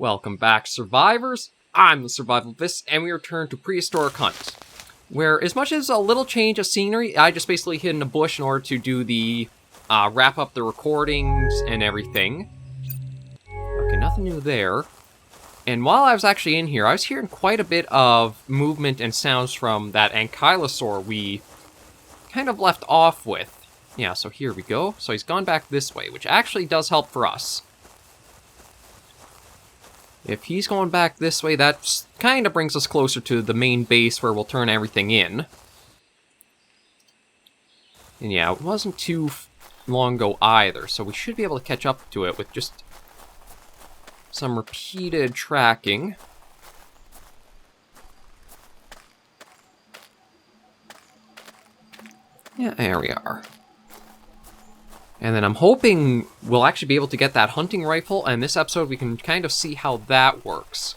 Welcome back, survivors. I'm the SurvivalVis, and we return to Prehistoric Hunt, where as much as a little change of scenery, I just basically hid in a bush in order to do the wrap up the recordings and everything. Okay, nothing new there. And while I was actually in here, I was hearing quite a bit of movement and sounds from that Ankylosaur we kind of left off with. Yeah, so here we go. So he's gone back this way, which actually does help for us. If he's going back this way, that kind of brings us closer to the main base where we'll turn everything in. And yeah, it wasn't too long ago either, so we should be able to catch up to it with just some repeated tracking. Yeah, there we are. And then I'm hoping we'll actually be able to get that hunting rifle, and this episode we can kind of see how that works.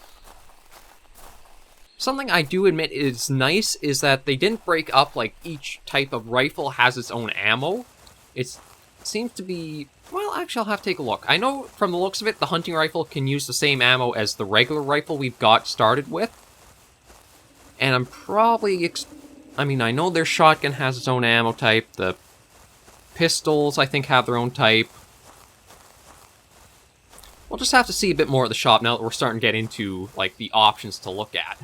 Something I do admit is nice is that they didn't break up like each type of rifle has its own ammo. It seems to be... well, actually I'll have to take a look. I know from the looks of it, the hunting rifle can use the same ammo as the regular rifle we've got started with. And I'm probably... I know their shotgun has its own ammo type, the pistols, I think, have their own type. We'll just have to see a bit more at the shop now that we're starting to get into, like, the options to look at.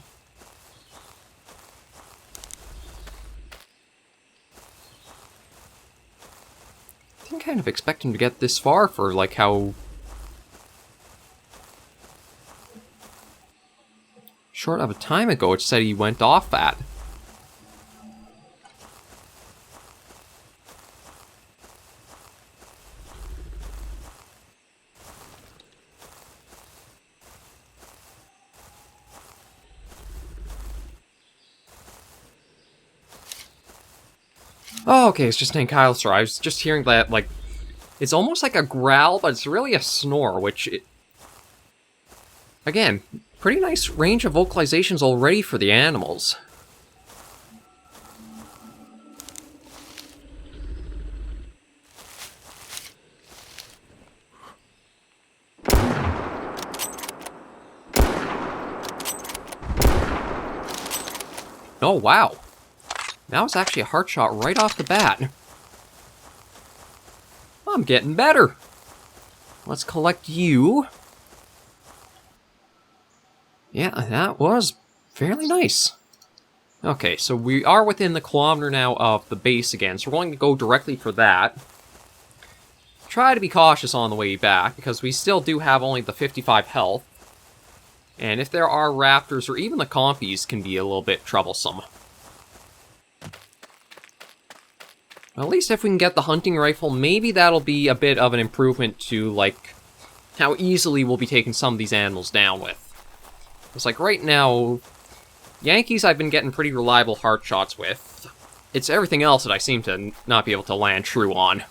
I didn't kind of expect him to get this far for, like, how short of a time ago it said he went off at. Oh, okay, it's just an Ankylosaur. I was just hearing that, like, it's almost like a growl, but it's really a snore, which, again, pretty nice range of vocalizations already for the animals. Oh, wow. That was actually a heart shot right off the bat. I'm getting better. Let's collect you. Yeah, that was fairly nice. Okay, so we are within the kilometer now of the base again, so we're going to go directly for that. Try to be cautious on the way back, because we still do have only the 55 health. And if there are raptors, or even the compies, can be a little bit troublesome. At least if we can get the hunting rifle, maybe that'll be a bit of an improvement to, like, how easily we'll be taking some of these animals down with. It's like, right now, Yankees I've been getting pretty reliable heart shots with. It's everything else that I seem to not be able to land true on.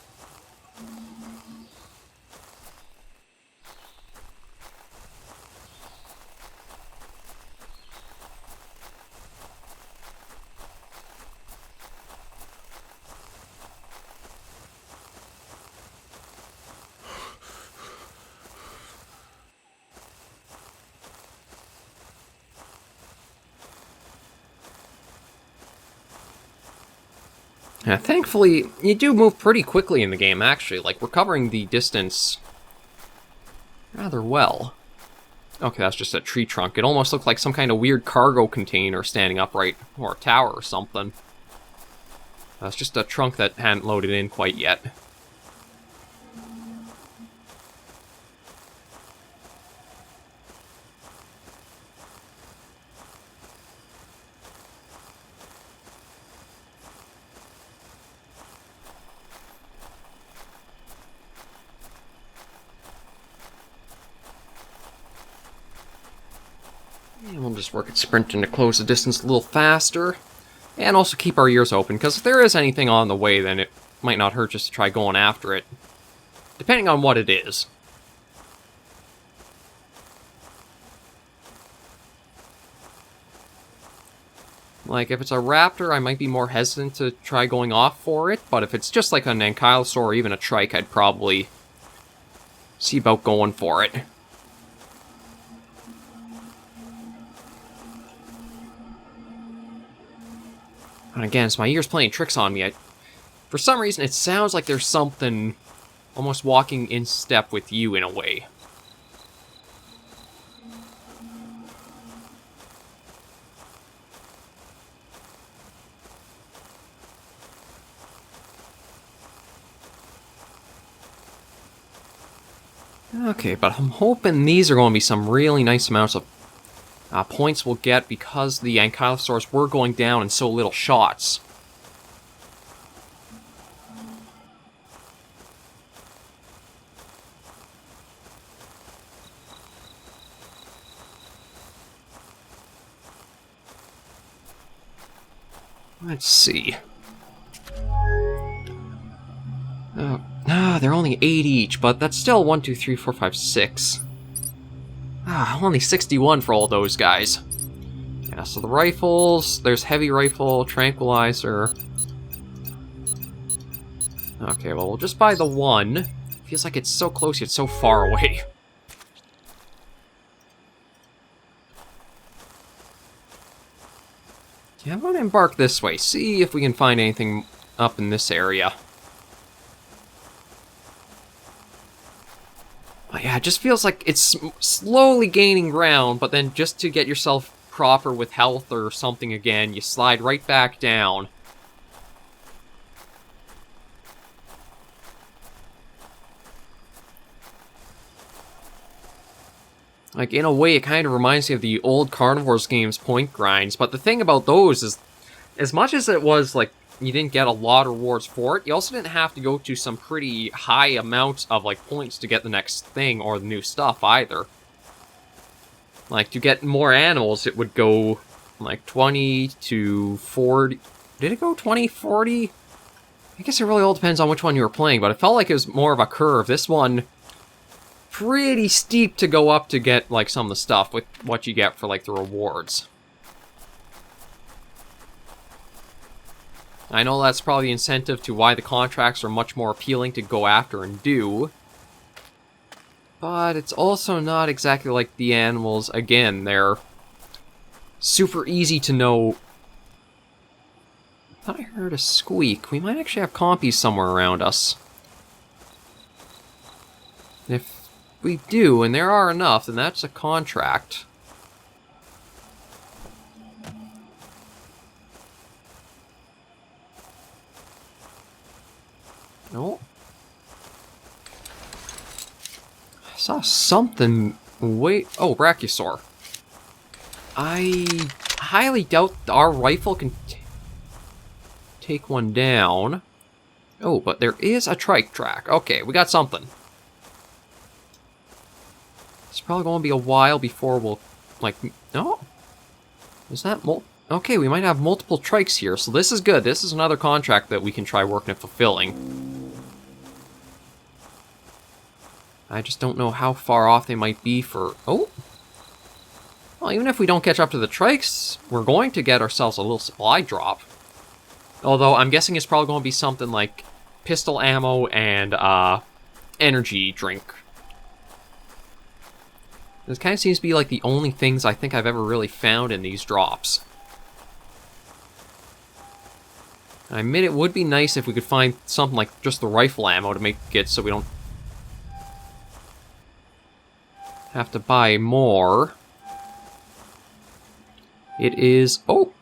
Yeah, thankfully, you do move pretty quickly in the game, actually. Like, we're covering the distance rather well. Okay, that's just a tree trunk. It almost looked like some kind of weird cargo container standing upright, or a tower or something. That's just a trunk that hadn't loaded in quite yet. And we'll just work at sprinting to close the distance a little faster. And also keep our ears open, because if there is anything on the way, then it might not hurt just to try going after it. Depending on what it is. Like, if it's a raptor, I might be more hesitant to try going off for it, but if it's just like an Ankylosaur or even a trike, I'd probably see about going for it. And again, it's my ears playing tricks on me. For some reason, it sounds like there's something almost walking in step with you in a way. Okay, but I'm hoping these are going to be some really nice amounts of points we'll get because the Ankylosaurs were going down in so little shots. Let's see. They're only 8 each, but that's still 1, 2, 3, 4, 5, 6. Only 61 for all those guys. Yeah, so the rifles, there's heavy rifle, tranquilizer. Okay, well, we'll just buy the one. Feels like it's so close yet so far away. Yeah, I'm gonna embark this way, see if we can find anything up in this area. But yeah, it just feels like it's slowly gaining ground, but then just to get yourself proper with health or something again, you slide right back down. Like, in a way, it kind of reminds me of the old Carnivores games point grinds, but the thing about those is, as much as it was, like, you didn't get a lot of rewards for it, you also didn't have to go to some pretty high amounts of, like, points to get the next thing or the new stuff, either. Like, to get more animals, it would go, like, 20 to 40... Did it go 20, 40? I guess it really all depends on which one you were playing, but it felt like it was more of a curve. This one, pretty steep to go up to get, like, some of the stuff with what you get for, like, the rewards. I know that's probably the incentive to why the contracts are much more appealing to go after and do. But it's also not exactly like the animals. Again, they're super easy to know. I thought I heard a squeak. We might actually have compies somewhere around us. If we do, and there are enough, then that's a contract. No. I saw something. Wait. Oh, Brachiosaur. I highly doubt our rifle can take one down. Oh, but there is a trike track. Okay, we got something. It's probably going to be a while before we'll, like, no? Is that okay, we might have multiple trikes here, so this is good. This is another contract that we can try working and fulfilling. I just don't know how far off they might be for... Oh! Well, even if we don't catch up to the trikes, we're going to get ourselves a little supply drop. Although, I'm guessing it's probably going to be something like pistol ammo and, energy drink. This kind of seems to be like the only things I think I've ever really found in these drops. I admit it would be nice if we could find something like just the rifle ammo to make it so we don't have to buy more. It is... Oh!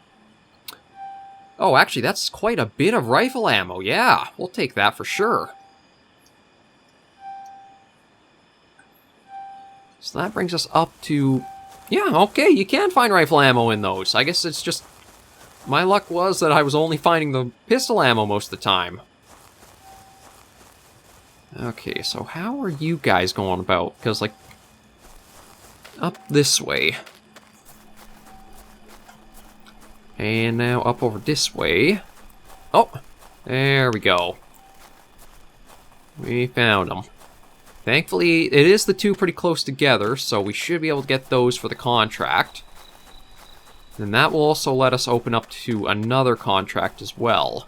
Oh, actually, that's quite a bit of rifle ammo. Yeah, we'll take that for sure. So that brings us up to... Yeah, okay, you can find rifle ammo in those. I guess it's just... My luck was that I was only finding the pistol ammo most of the time. Okay, so how are you guys going about? Because, like... Up this way. And now up over this way. Oh! There we go. We found them. Thankfully, it is the two pretty close together, so we should be able to get those for the contract. And that will also let us open up to another contract as well.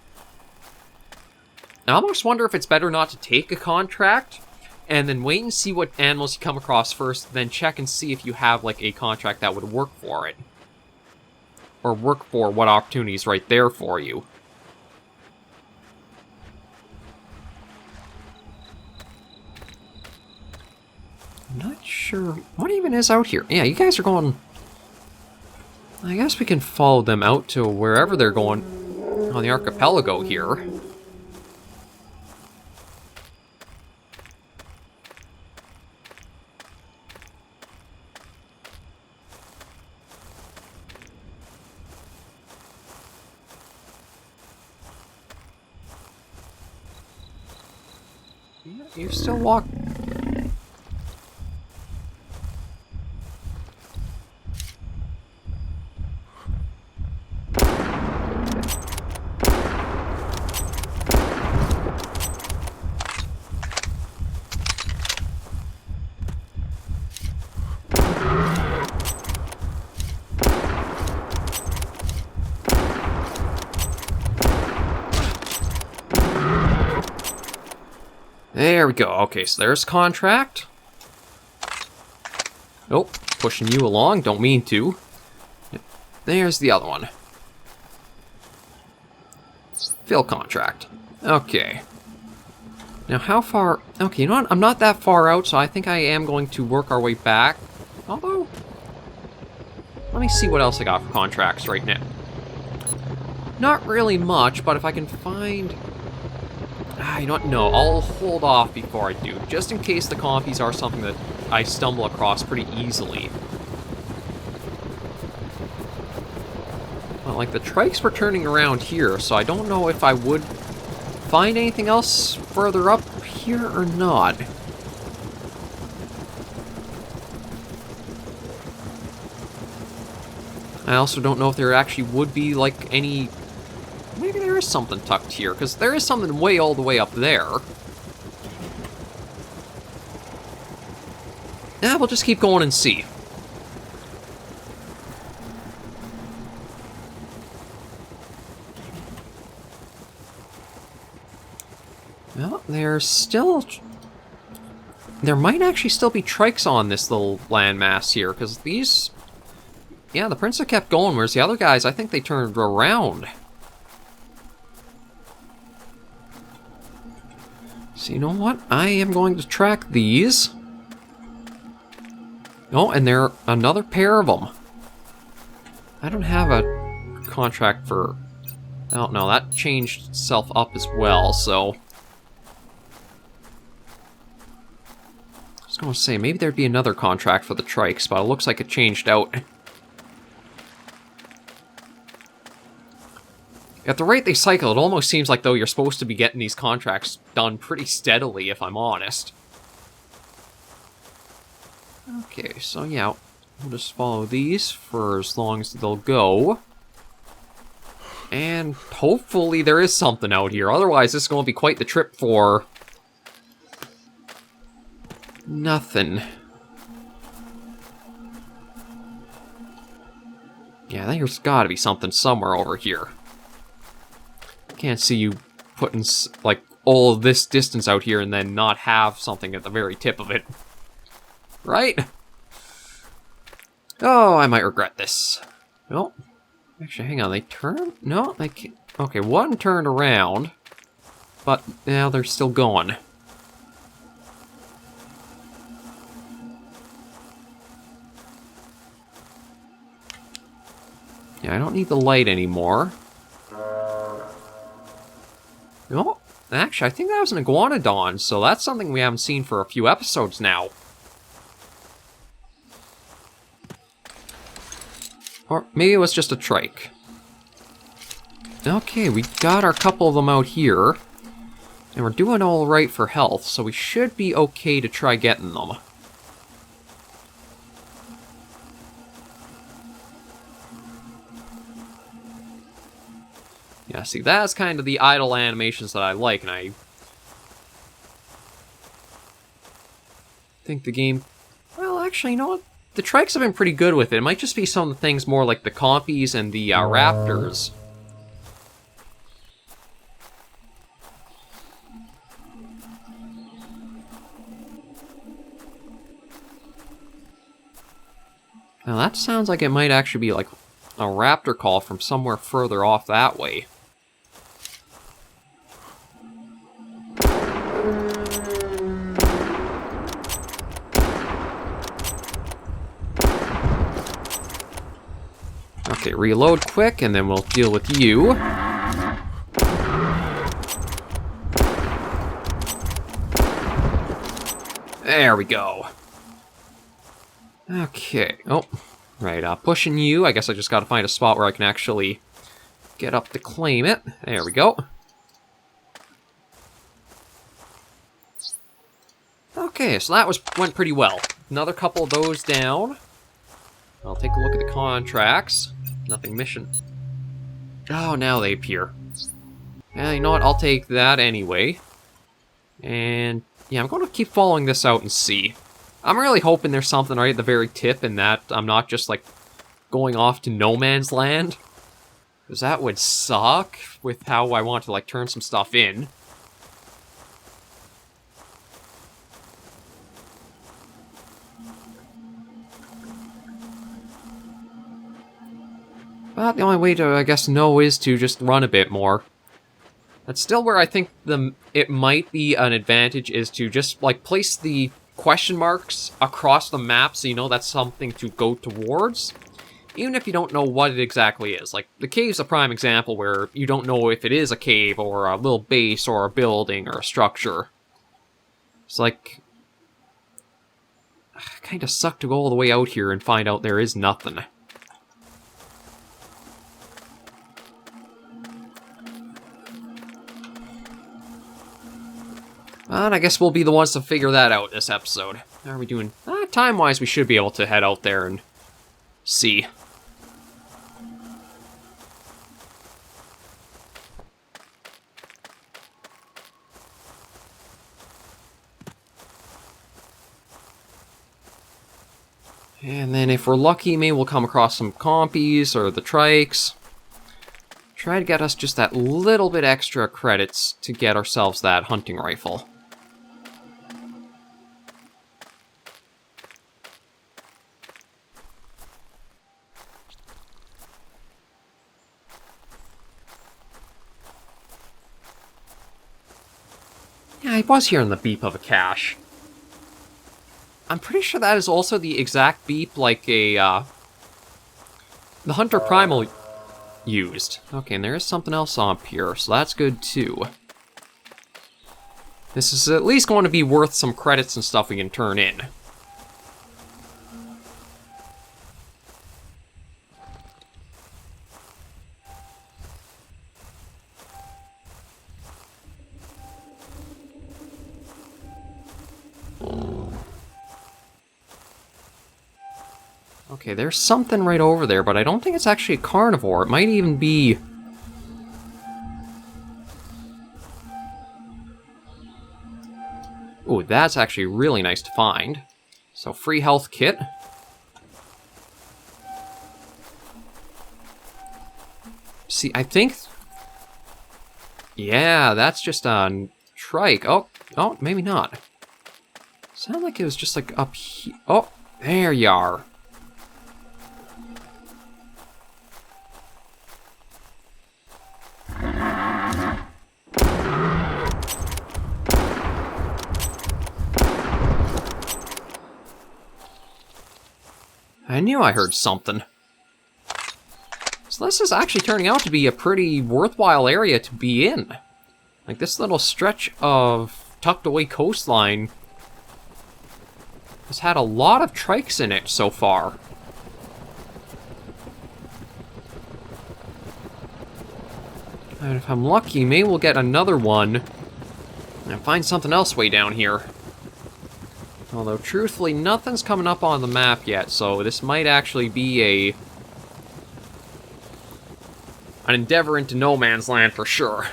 I almost wonder if it's better not to take a contract, and then wait and see what animals you come across first, then check and see if you have, like, a contract that would work for it. or work for what opportunity is right there for you. I'm not sure what even is out here. Yeah, you guys are going... I guess we can follow them out to wherever they're going on the archipelago here. Yeah, you still walk... There we go. Okay, so there's contract. Oh, pushing you along. Don't mean to. There's the other one. Fill contract. Okay. Now, how far... Okay, you know what? I'm not that far out, so I think I am going to work our way back. Although... Let me see what else I got for contracts right now. Not really much, but if I can find... you know what? No, I'll hold off before I do, just in case the compies are something that I stumble across pretty easily. Well, like, the trikes were turning around here, so I don't know if I would find anything else further up here or not. I also don't know if there actually would be, like, any... Maybe there is something tucked here, because there is something way all the way up there. Yeah, we'll just keep going and see. Well, there's still... There might actually still be trikes on this little landmass here, because these... Yeah, the Prince kept going, whereas the other guys, I think they turned around. So you know what? I am going to track these. Oh, and there are another pair of them. I don't have a contract for... I don't know, that changed itself up as well, so... I was going to say, maybe there'd be another contract for the trikes, but it looks like it changed out. At the rate they cycle, it almost seems like though you're supposed to be getting these contracts done pretty steadily, if I'm honest. Okay, so yeah, we'll just follow these for as long as they'll go. And hopefully there is something out here, otherwise this is going to be quite the trip for... nothing. Yeah, there's gotta be something somewhere over here. Can't see you putting, like, all of this distance out here and then not have something at the very tip of it. Right? Oh, I might regret this. No. Actually, hang on, they turned? No, they can't. Okay, one turned around, but now they're still going. Yeah, I don't need the light anymore. No, actually, I think that was an iguanodon, so that's something we haven't seen for a few episodes now. Or maybe it was just a trike. Okay, we got our couple of them out here. And we're doing all right for health, so we should be okay to try getting them. Yeah, see, that's kind of the idle animations that I like, and I think the game... Well, actually, you know what? The trikes have been pretty good with it. It might just be some of the things more like the compies and the raptors. Now, that sounds like it might actually be, like, a raptor call from somewhere further off that way. Okay, reload quick, and then we'll deal with you. There we go. Okay. Oh, right. Pushing you. I guess I just got to find a spot where I can actually get up to claim it. There we go. Okay, so that went pretty well. Another couple of those down. I'll take a look at the contracts. Nothing mission. Oh, now they appear. Yeah, you know what? I'll take that anyway. And yeah, I'm going to keep following this out and see. I'm really hoping there's something right at the very tip and that I'm not just, like, going off to no man's land. Because that would suck with how I want to, like, turn some stuff in. But the only way to, I guess, know is to just run a bit more. That's still where I think it might be an advantage, is to just, like, place the question marks across the map so you know that's something to go towards, even if you don't know what it exactly is. Like, the cave's a prime example where you don't know if it is a cave or a little base or a building or a structure. It's like, kind of suck to go all the way out here and find out there is nothing. And I guess we'll be the ones to figure that out this episode. How are we doing? Time-wise, we should be able to head out there and see. And then if we're lucky, maybe we'll come across some compies or the trikes. Try to get us just that little bit extra credits to get ourselves that hunting rifle. Yeah, I was hearing the beep of a cache. I'm pretty sure that is also the exact beep like the Hunter Primal used. Okay, and there is something else up here, so that's good too. This is at least going to be worth some credits and stuff we can turn in. Okay, there's something right over there, but I don't think it's actually a carnivore. It might even be... Ooh, that's actually really nice to find. So, free health kit. See, I think... Yeah, that's just a trike. Oh, maybe not. Sounded like it was just like up here. Oh, there you are. I knew I heard something. So this is actually turning out to be a pretty worthwhile area to be in. Like, this little stretch of tucked away coastline has had a lot of trikes in it so far. And if I'm lucky, maybe we'll get another one and find something else way down here. Although, truthfully, nothing's coming up on the map yet, so this might actually be an endeavor into no man's land for sure.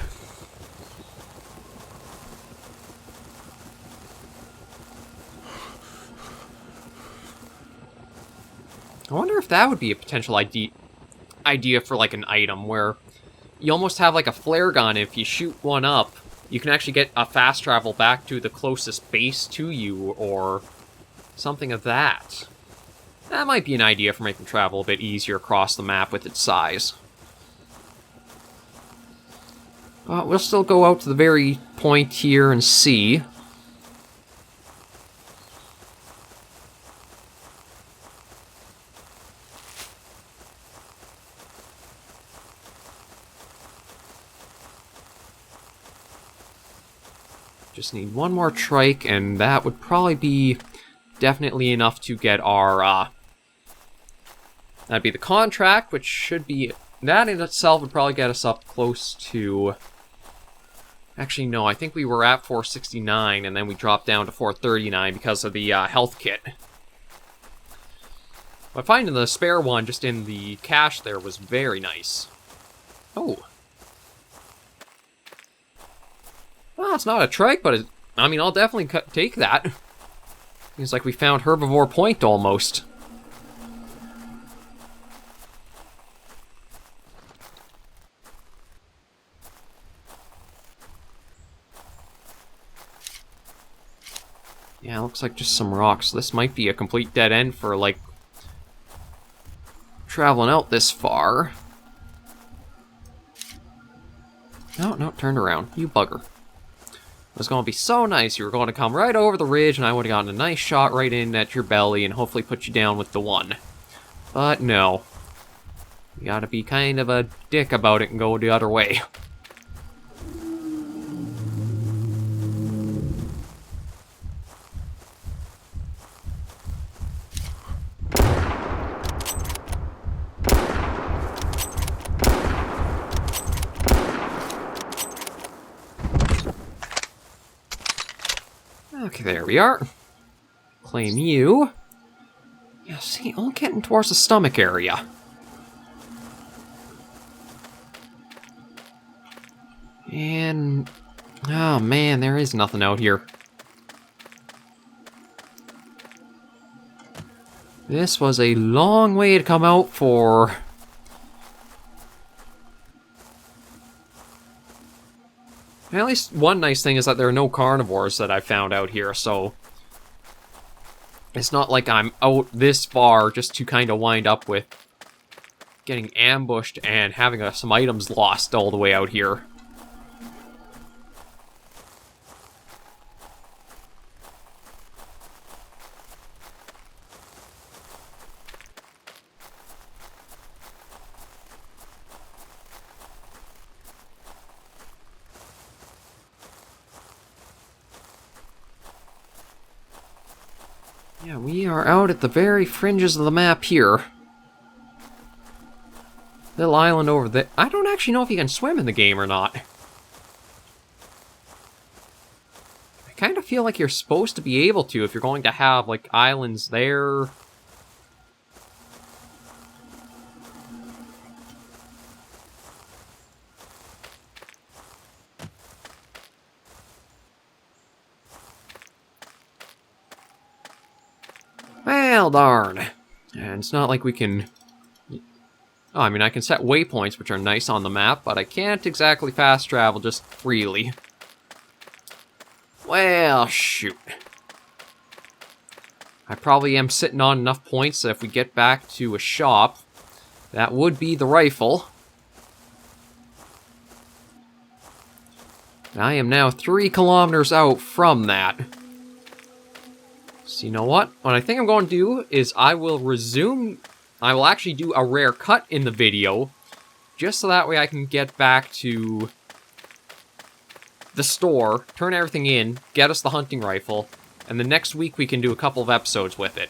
I wonder if that would be a potential idea for, like, an item, where you almost have, like, a flare gun. If you shoot one up, you can actually get a fast travel back to the closest base to you, or something of that. That might be an idea for making travel a bit easier across the map with its size. We'll still go out to the very point here and see. Just need one more trike, and that would probably be definitely enough to get our, that'd be the contract, which should be, that in itself would probably get us up close to, actually no, I think we were at 469, and then we dropped down to 439 because of the health kit. But finding the spare one just in the cache there was very nice. Oh. Well, it's not a trike, but I mean, I'll definitely take that. Seems like we found Herbivore Point almost. Yeah, looks like just some rocks. This might be a complete dead end for, like, traveling out this far. No, turned around. You bugger. It was going to be so nice. You were going to come right over the ridge, and I would have gotten a nice shot right in at your belly and hopefully put you down with the one. But no. You gotta be kind of a dick about it and go the other way. Okay, there we are. Claim you. Yeah, see, all getting towards the stomach area. And... oh man, there is nothing out here. This was a long way to come out for... at least one nice thing is that there are no carnivores that I found out here, so... it's not like I'm out this far just to kind of wind up with getting ambushed and having some items lost all the way out here. Yeah, we are out at the very fringes of the map here. Little island over there. I don't actually know if you can swim in the game or not. I kind of feel like you're supposed to be able to if you're going to have, like, islands there. Well, darn. And it's not like we can... oh, I mean, I can set waypoints, which are nice on the map, but I can't exactly fast travel just freely. Well, shoot. I probably am sitting on enough points that if we get back to a shop, that would be the rifle. I am now 3 kilometers out from that. So you know what? What I think I'm going to do is I will actually do a rare cut in the video, just so that way I can get back to the store, turn everything in, get us the hunting rifle, and the next week we can do a couple of episodes with it.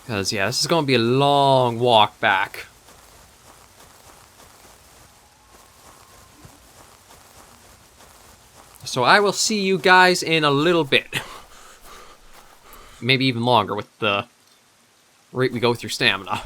Because, yeah, this is going to be a long walk back. So I will see you guys in a little bit. Maybe even longer with the rate we go through stamina.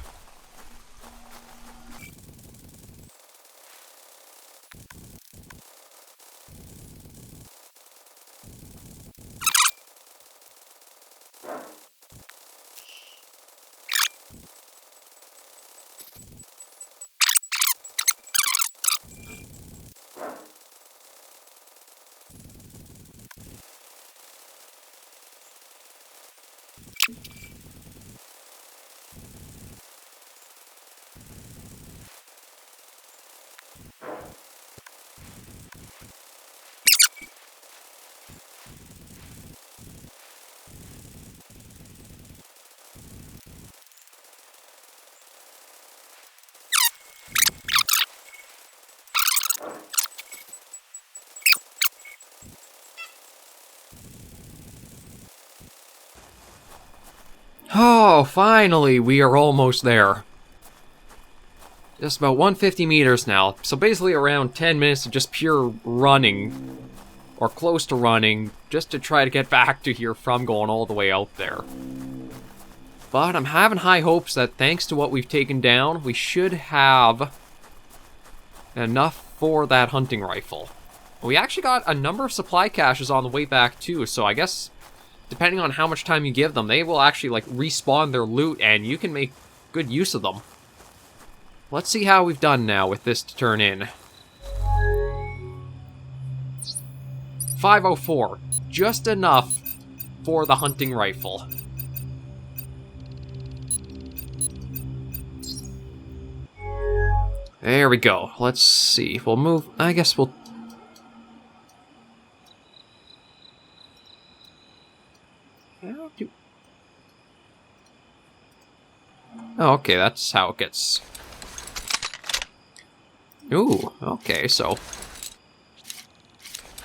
Oh, finally, we are almost there. Just about 150 meters now, so basically around 10 minutes of just pure running, or close to running, just to try to get back to here from going all the way out there. But I'm having high hopes that thanks to what we've taken down, we should have enough for that hunting rifle. We actually got a number of supply caches on the way back too, so I guess depending on how much time you give them, they will actually like respawn their loot and you can make good use of them. Let's see how we've done now with this to turn in. 504, just enough for the hunting rifle. There we go. Let's see. We'll move. I guess we'll. Oh, okay, that's how it gets. Ooh, okay, so.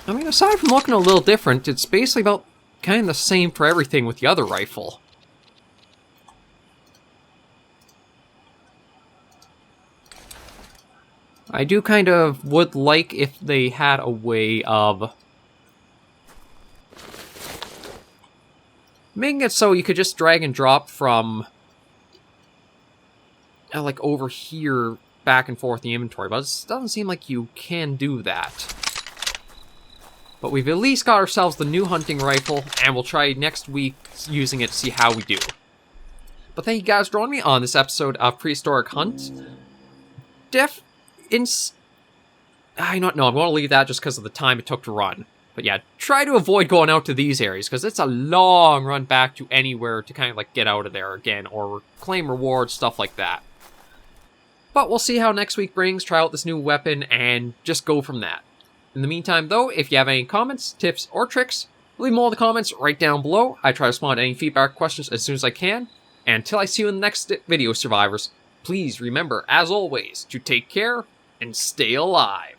I mean, aside from looking a little different, it's basically about kind of the same for everything with the other rifle. I do kind of would like if they had a way of making it so you could just drag and drop from like over here back and forth the inventory, but it doesn't seem like you can do that. But we've at least got ourselves the new hunting rifle, and we'll try next week using it to see how we do. But thank you guys for joining me on this episode of Prehistoric Hunt. I'm going to leave that just because of the time it took to run. But yeah, try to avoid going out to these areas, because it's a long run back to anywhere to kind of like get out of there again, or claim rewards, stuff like that. But we'll see how next week brings, try out this new weapon, and just go from that. In the meantime, though, if you have any comments, tips, or tricks, leave them all in the comments right down below. I try to respond to any feedback questions as soon as I can. And until I see you in the next video, survivors, please remember, as always, to take care and stay alive.